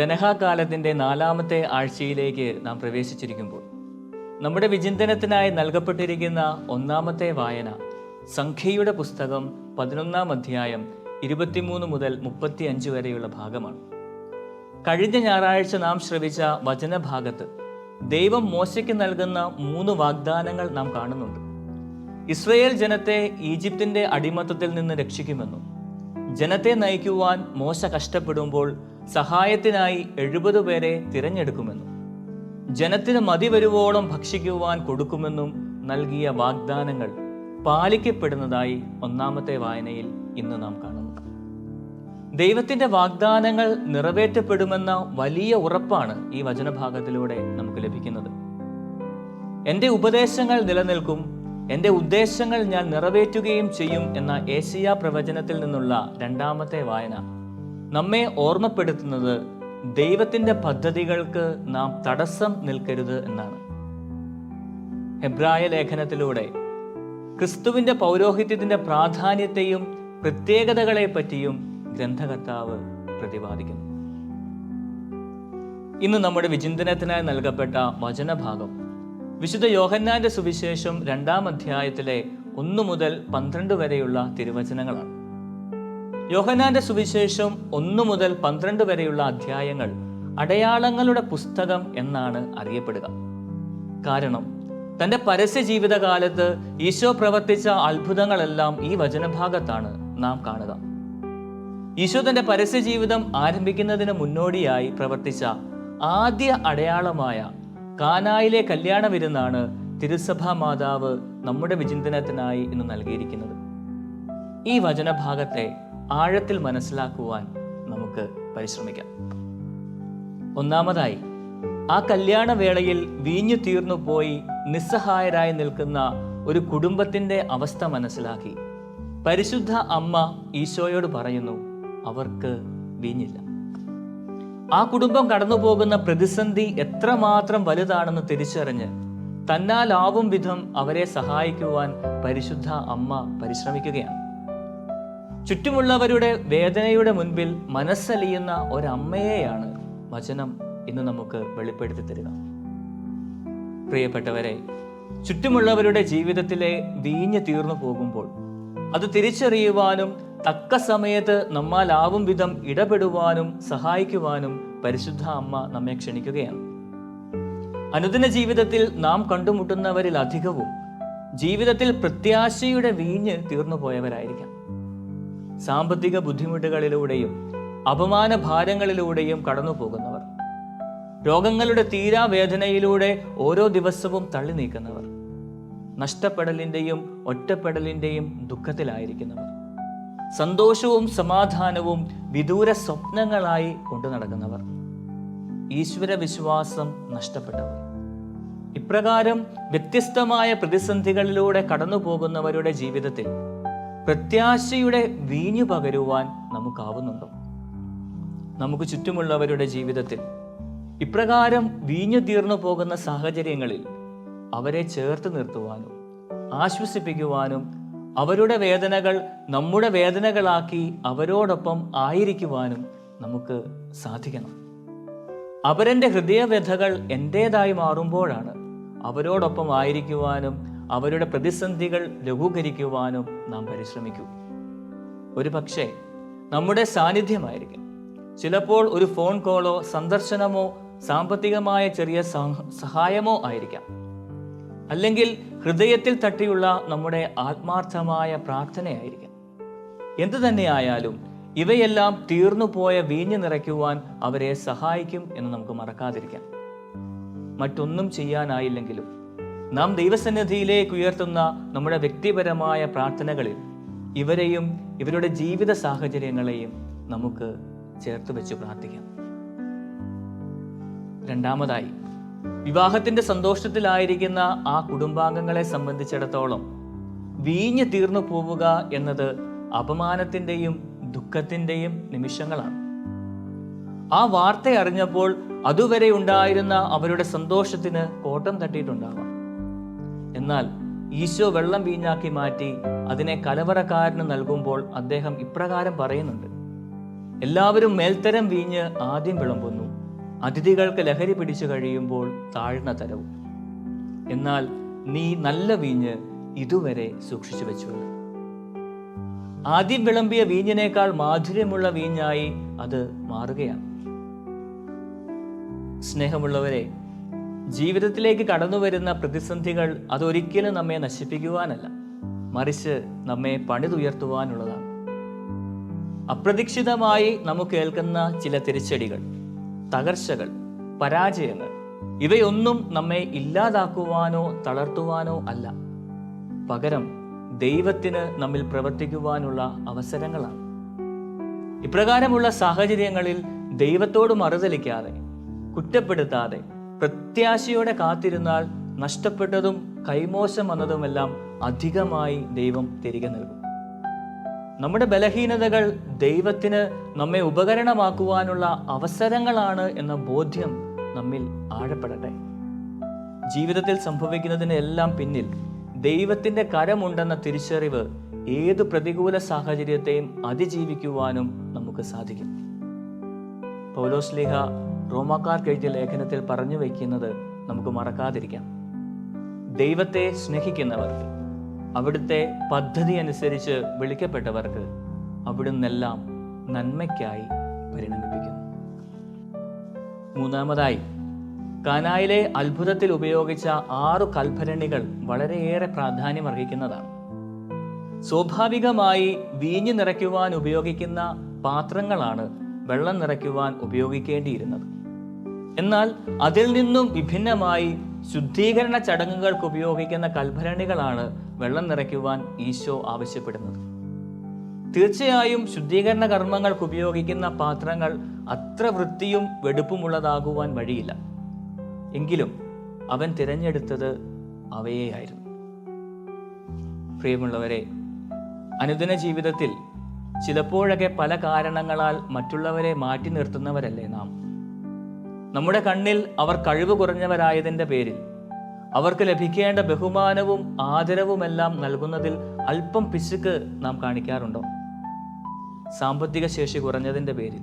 ധനഹാകാലത്തിൻ്റെ 4-ാമത്തെ ആഴ്ചയിലേക്ക് നാം പ്രവേശിച്ചിരിക്കുമ്പോൾ നമ്മുടെ വിചിന്തനത്തിനായി നൽകപ്പെട്ടിരിക്കുന്ന 1-ാമത്തെ വായന സംഖ്യയുടെ പുസ്തകം 11-ാം അധ്യായം 23 മുതൽ 35 വരെയുള്ള ഭാഗമാണ്. കഴിഞ്ഞ ഞായറാഴ്ച നാം ശ്രവിച്ച വചനഭാഗത്ത് ദൈവം മോശയ്ക്ക് നൽകുന്ന 3 വാഗ്ദാനങ്ങൾ നാം കാണുന്നുണ്ട്. ഇസ്രായേൽ ജനത്തെ ഈജിപ്തിൻ്റെ അടിമത്തത്തിൽ നിന്ന് രക്ഷിക്കുമെന്നും, ജനത്തെ നയിക്കുവാൻ മോശ കഷ്ടപ്പെടുമ്പോൾ സഹായത്തിനായി 70 പേരെ തിരഞ്ഞെടുക്കുമെന്നും, ജനത്തിന് മതി വരുവോളം ഭക്ഷിക്കുവാൻ കൊടുക്കുമെന്നും നൽകിയ വാഗ്ദാനങ്ങൾ പാലിക്കപ്പെടുന്നതായി 1-ാമത്തെ വായനയിൽ ഇന്ന് നാം കാണുന്നു. ദൈവത്തിൻ്റെ വാഗ്ദാനങ്ങൾ നിറവേറ്റപ്പെടുമെന്ന വലിയ ഉറപ്പാണ് ഈ വചനഭാഗത്തിലൂടെ നമുക്ക് ലഭിക്കുന്നത്. എൻ്റെ ഉപദേശങ്ങൾ നിലനിൽക്കും, എൻ്റെ ഉദ്ദേശങ്ങൾ ഞാൻ നിറവേറ്റുകയും ചെയ്യും എന്ന ഏശയ്യാ പ്രവചനത്തിൽ നിന്നുള്ള 2-ാമത്തെ വായന നമ്മെ ഓർമ്മപ്പെടുത്തുന്നത് ദൈവത്തിൻ്റെ പദ്ധതികൾക്ക് നാം തടസ്സം നിൽക്കരുത് എന്നാണ്. ഹെബ്രായ ലേഖനത്തിലൂടെ ക്രിസ്തുവിൻ്റെ പൗരോഹിത്യത്തിൻ്റെ പ്രാധാന്യത്തെയും പ്രത്യേകതകളെ പറ്റിയും ഗ്രന്ഥകർത്താവ് പ്രതിപാദിക്കുന്നു. ഇന്ന് നമ്മുടെ വിചിന്തനത്തിനായി നൽകപ്പെട്ട വചനഭാഗം വിശുദ്ധ യോഹന്നാന്റെ സുവിശേഷം 2-ാം അധ്യായത്തിലെ 1 മുതൽ 12 വരെയുള്ള തിരുവചനങ്ങളാണ്. യോഹന്നാന്റെ സുവിശേഷം 1 മുതൽ 12 വരെയുള്ള അധ്യായങ്ങൾ അടയാളങ്ങളുടെ പുസ്തകം എന്നാണ് അറിയപ്പെടുക. കാരണം തൻ്റെ പരസ്യ ജീവിതകാലത്ത് ഈശോ പ്രവർത്തിച്ച അത്ഭുതങ്ങളെല്ലാം ഈ വചനഭാഗത്താണ് നാം കാണുക. ഈശോ തൻ്റെ പരസ്യ ജീവിതം ആരംഭിക്കുന്നതിന് മുന്നോടിയായി പ്രവർത്തിച്ച ആദ്യ അടയാളമായ കാനായിലെ കല്യാണ വിരുന്നാണ് തിരുസഭാ മാതാവ് നമ്മുടെ വിചിന്തനത്തിനായി ഇന്ന് നൽകിയിരിക്കുന്നത്. ഈ വചനഭാഗത്തെ ആഴത്തിൽ മനസ്സിലാക്കുവാൻ നമുക്ക് പരിശ്രമിക്കാം. ഒന്നാമതായി, ആ കല്യാണ വേളയിൽ വീഞ്ഞു തീർന്നു പോയി നിസ്സഹായരായി നിൽക്കുന്ന ഒരു കുടുംബത്തിൻ്റെ അവസ്ഥ മനസ്സിലാക്കി പരിശുദ്ധ അമ്മ ഈശോയോട് പറയുന്നു, അവർക്ക് വീഞ്ഞില്ല. ആ കുടുംബം കടന്നു പോകുന്ന പ്രതിസന്ധി എത്രമാത്രം വലുതാണെന്ന് തിരിച്ചറിഞ്ഞ് തന്നാലാവും വിധം അവരെ സഹായിക്കുവാൻ പരിശുദ്ധ അമ്മ പരിശ്രമിക്കുകയാണ്. ചുറ്റുമുള്ളവരുടെ വേദനയുടെ മുൻപിൽ മനസ്സലിയുന്ന ഒരമ്മയെയാണ് വചനം ഇന്ന് നമുക്ക് വെളിപ്പെടുത്തി തരിക. പ്രിയപ്പെട്ടവരെ, ചുറ്റുമുള്ളവരുടെ ജീവിതത്തിലെ വീഞ്ഞ് തീർന്നു പോകുമ്പോൾ അത് തിരിച്ചറിയുവാനും തക്ക സമയത്ത് നമ്മാലാവും വിധം ഇടപെടുവാനും സഹായിക്കുവാനും പരിശുദ്ധ അമ്മ നമ്മെ ക്ഷണിക്കുകയാണ്. അനുദിന ജീവിതത്തിൽ നാം കണ്ടുമുട്ടുന്നവരിൽ അധികവും ജീവിതത്തിൽ പ്രത്യാശയുടെ വീഞ്ഞ് തീർന്നു പോയവരായിരിക്കാം. സാമ്പത്തിക ബുദ്ധിമുട്ടുകളിലൂടെയും അപമാന ഭാരങ്ങളിലൂടെയും കടന്നു പോകുന്നവർ, രോഗങ്ങളുടെ തീരാവേദനയിലൂടെ ഓരോ ദിവസവും തള്ളി നീക്കുന്നവർ, നഷ്ടപ്പെടലിൻ്റെയും ഒറ്റപ്പെടലിൻ്റെയും ദുഃഖത്തിലായിരിക്കുന്നവർ, സന്തോഷവും സമാധാനവും വിദൂര സ്വപ്നങ്ങളായി കൊണ്ടു നടക്കുന്നവർ, ഈശ്വര വിശ്വാസം നഷ്ടപ്പെട്ടവർ, ഇപ്രകാരം വ്യത്യസ്തമായ പ്രതിസന്ധികളിലൂടെ കടന്നു പോകുന്നവരുടെ ജീവിതത്തിൽ പ്രത്യാശയുടെ വീഞ്ഞു പകരുവാൻ നമുക്കാവുന്നുണ്ടോ? നമുക്ക് ചുറ്റുമുള്ളവരുടെ ജീവിതത്തിൽ ഇപ്രകാരം വീഞ്ഞു തീർന്നു പോകുന്ന സാഹചര്യങ്ങളിൽ അവരെ ചേർത്ത് നിർത്തുവാനും ആശ്വസിപ്പിക്കുവാനും അവരുടെ വേദനകൾ നമ്മുടെ വേദനകളാക്കി അവരോടൊപ്പം ആയിരിക്കുവാനും നമുക്ക് സാധിക്കണം. അവരെൻ്റെ ഹൃദയവ്യഥകൾ എൻ്റേതായി മാറുമ്പോഴാണ് അവരോടൊപ്പം ആയിരിക്കുവാനും അവരുടെ പ്രതിസന്ധികൾ ലഘൂകരിക്കുവാനും നാം പരിശ്രമിക്കൂ. ഒരു പക്ഷേ നമ്മുടെ സാന്നിധ്യമായിരിക്കും, ചിലപ്പോൾ ഒരു ഫോൺ കോളോ സന്ദർശനമോ സാമ്പത്തികമായ ചെറിയ സഹായമോ ആയിരിക്കാം, അല്ലെങ്കിൽ ഹൃദയത്തിൽ തട്ടിയുള്ള നമ്മുടെ ആത്മാർത്ഥമായ പ്രാർത്ഥനയായിരിക്കാം. എന്തു തന്നെയായാലും ഇവയെല്ലാം തീർന്നുപോയ വീഞ്ഞു നിറയ്ക്കുവാൻ അവരെ സഹായിക്കും എന്ന് നമുക്ക് മറക്കാതിരിക്കാം. മറ്റൊന്നും ചെയ്യാനായില്ലെങ്കിലും നാം ദൈവസന്നിധിയിലേക്ക് ഉയർത്തുന്ന നമ്മുടെ വ്യക്തിപരമായ പ്രാർത്ഥനകളിൽ ഇവരെയും ഇവരുടെ ജീവിത സാഹചര്യങ്ങളെയും നമുക്ക് ചേർത്ത് വെച്ച് പ്രാർത്ഥിക്കാം. രണ്ടാമതായി, വിവാഹത്തിന്റെ സന്തോഷത്തിലായിരിക്കുന്ന ആ കുടുംബാംഗങ്ങളെ സംബന്ധിച്ചിടത്തോളം വീഞ്ഞ് തീർന്നു പോവുക എന്നത് അപമാനത്തിൻ്റെയും ദുഃഖത്തിൻ്റെയും നിമിഷങ്ങളാണ്. ആ വാർത്ത അറിഞ്ഞപ്പോൾ അതുവരെ ഉണ്ടായിരുന്ന അവരുടെ സന്തോഷത്തിന് കോട്ടം തട്ടിയിട്ടുണ്ടാവാം. എന്നാൽ ഈശോ വെള്ളം വീഞ്ഞാക്കി മാറ്റി അതിനെ കലവറക്കാരന് നൽകുമ്പോൾ അദ്ദേഹം ഇപ്രകാരം പറയുന്നുണ്ട്: എല്ലാവരും മേൽത്തരം വീഞ്ഞ് ആദ്യം വിളമ്പുന്നു, അതിഥികൾക്ക് ലഹരി പിടിച്ചു കഴിയുമ്പോൾ താഴ്ന്ന തരവും. എന്നാൽ നീ നല്ല വീഞ്ഞ് ഇതുവരെ സൂക്ഷിച്ചു വെച്ചുള്ളൂ. ആദ്യം വിളമ്പിയ വീഞ്ഞിനേക്കാൾ മാധുര്യമുള്ള വീഞ്ഞായി അത് മാറുകയാണ്. സ്നേഹമുള്ളവരെ, ജീവിതത്തിലേക്ക് കടന്നു വരുന്ന പ്രതിസന്ധികൾ അതൊരിക്കലും നമ്മെ നശിപ്പിക്കുവാനല്ല, മറിച്ച് നമ്മെ പണിതുയർത്തുവാനുള്ളതാണ്. അപ്രതീക്ഷിതമായി നമുക്ക് കേൾക്കുന്ന ചില തിരിച്ചടികൾ, തകർച്ചകൾ, പരാജയങ്ങൾ ഇവയൊന്നും നമ്മെ ഇല്ലാതാക്കുവാനോ തളർത്തുവാനോ അല്ല, പകരം ദൈവത്തിന് നമ്മിൽ പ്രവർത്തിക്കുവാനുള്ള അവസരങ്ങളാണ്. ഇപ്രകാരമുള്ള സാഹചര്യങ്ങളിൽ ദൈവത്തോട് മറുതലിക്കാതെ, കുറ്റപ്പെടുത്താതെ, പ്രത്യാശയോടെ കാത്തിരുന്നാൽ നഷ്ടപ്പെട്ടതും കൈമോശം വന്നതുമെല്ലാം അധികമായി ദൈവം തിരികെ നൽകും. നമ്മുടെ ബലഹീനതകൾ ദൈവത്തിന് നമ്മെ ഉപകരണമാക്കുവാനുള്ള അവസരങ്ങളാണ് എന്ന ബോധ്യം നമ്മിൽ ആഴപ്പെടട്ടെ. ജീവിതത്തിൽ സംഭവിക്കുന്നതിന് എല്ലാം പിന്നിൽ ദൈവത്തിൻ്റെ കരമുണ്ടെന്ന തിരിച്ചറിവ് ഏതു പ്രതികൂല സാഹചര്യത്തെയും അതിജീവിക്കുവാനും നമുക്ക് സാധിക്കും. പൗലോസ്ലീഹ റോമാക്കാർക്ക് എഴുതിയ ലേഖനത്തിൽ പറഞ്ഞു വയ്ക്കുന്നത് നമുക്ക് മറക്കാതിരിക്കാം. ദൈവത്തെ സ്നേഹിക്കുന്നവർക്ക്, അവിടുത്തെ പദ്ധതി അനുസരിച്ച് വിളിക്കപ്പെട്ടവർക്ക് അവിടുന്നെല്ലാം നന്മയ്ക്കായി പരിണമിപ്പിക്കുന്നു. മൂന്നാമതായി, കാനായിലെ അത്ഭുതത്തിൽ ഉപയോഗിച്ച 6 കൽഭരണികൾ വളരെയേറെ പ്രാധാന്യം അർഹിക്കുന്നതാണ്. സ്വാഭാവികമായി വീഞ്ഞ് നിറയ്ക്കുവാൻ ഉപയോഗിക്കുന്ന പാത്രങ്ങളാണ് വെള്ളം നിറയ്ക്കുവാൻ ഉപയോഗിക്കേണ്ടിയിരുന്നത്. എന്നാൽ അതിൽ നിന്നും വിഭിന്നമായി ശുദ്ധീകരണ ചടങ്ങുകൾക്ക് ഉപയോഗിക്കുന്ന കൽഭരണികളാണ് വെള്ളം നിറയ്ക്കുവാൻ ഈശോ ആവശ്യപ്പെടുന്നത്. തീർച്ചയായും ശുദ്ധീകരണ കർമ്മങ്ങൾക്ക് ഉപയോഗിക്കുന്ന പാത്രങ്ങൾ അത്ര വൃത്തിയും വെടുപ്പുമുള്ളതാകുവാൻ വഴിയില്ല. എങ്കിലും അവൻ തിരഞ്ഞെടുത്തത് അവയെയായിരുന്നു. പ്രിയമുള്ളവരെ, അനുദിന ജീവിതത്തിൽ ചിലപ്പോഴൊക്കെ പല കാരണങ്ങളാൽ മറ്റുള്ളവരെ മാറ്റി നിർത്തുന്നവരല്ലേ നാം. നമ്മുടെ കണ്ണിൽ അവർ കഴിവ് കുറഞ്ഞവരായതിൻ്റെ പേരിൽ അവർക്ക് ലഭിക്കേണ്ട ബഹുമാനവും ആദരവുമെല്ലാം നൽകുന്നതിൽ അല്പം പിശുക്ക് നാം കാണിക്കാറുണ്ടോ? സാമ്പത്തിക ശേഷി കുറഞ്ഞതിൻ്റെ പേരിൽ,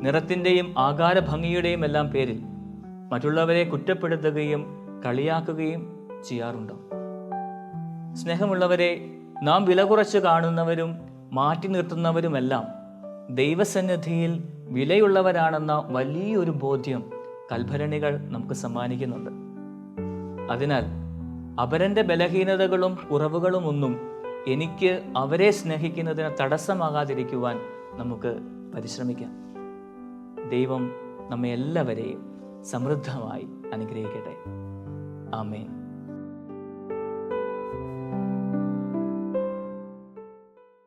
നിറത്തിൻ്റെയും ആകാര ഭംഗിയുടെയും എല്ലാം പേരിൽ മറ്റുള്ളവരെ കുറ്റപ്പെടുത്തുകയും കളിയാക്കുകയും ചെയ്യാറുണ്ടോ? സ്നേഹമുള്ളവരെ, നാം വില കുറച്ച് കാണുന്നവരും മാറ്റി നിർത്തുന്നവരുമെല്ലാം ദൈവസന്നിധിയിൽ വിലയുള്ളവരാണെന്ന വലിയൊരു ബോധ്യം കൽഭരണികൾ നമുക്ക് സമ്മാനിക്കുന്നുണ്ട്. അതിനാൽ അവരൻ്റെ ബലഹീനതകളും കുറവുകളും ഒന്നും എനിക്ക് അവരെ സ്നേഹിക്കുന്നതിന് തടസ്സമാകാതിരിക്കുവാൻ നമുക്ക് പരിശ്രമിക്കാം. ദൈവം നമ്മെ എല്ലാവരെയും സമൃദ്ധമായി അനുഗ്രഹിക്കട്ടെ. ആമേൻ.